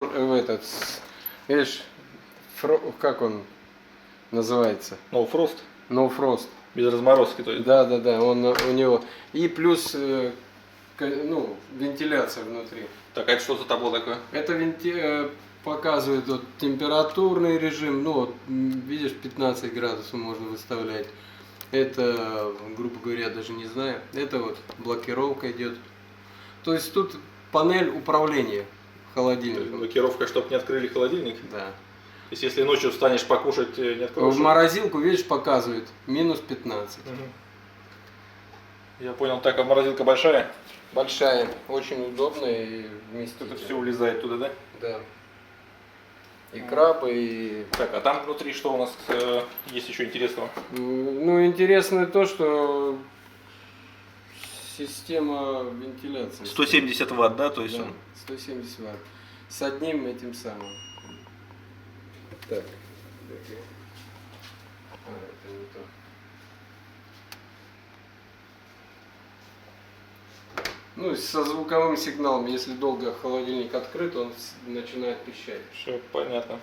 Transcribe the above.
в этот, видишь, как он называется? No Frost? No Frost. Без разморозки, то есть? Да, он у него. И плюс, ну, вентиляция внутри. Так, а это что за табло такое? Это показывает вот, температурный режим, ну вот, видишь, 15 градусов можно выставлять. Это, грубо говоря, даже не знаю. Это вот блокировка идет. То есть тут панель управления холодильником. Блокировка, чтобы не открыли холодильник? Да. То есть если ночью встанешь покушать, не откроешь? В морозилку, видишь, показывает минус 15. Угу. Я понял. Так, а морозилка большая? Большая, очень удобная и вместительная. Это все влезает туда, да? Да. И крабы, и... Так, а там внутри что у нас есть еще интересного? Ну, интересно то, что система вентиляции. 170 ватт, да? То есть Да, он... 170 ватт. С одним этим самым. Так. А, это не то. Ну, со звуковым сигналом, если долго холодильник открыт, он начинает пищать. Все понятно.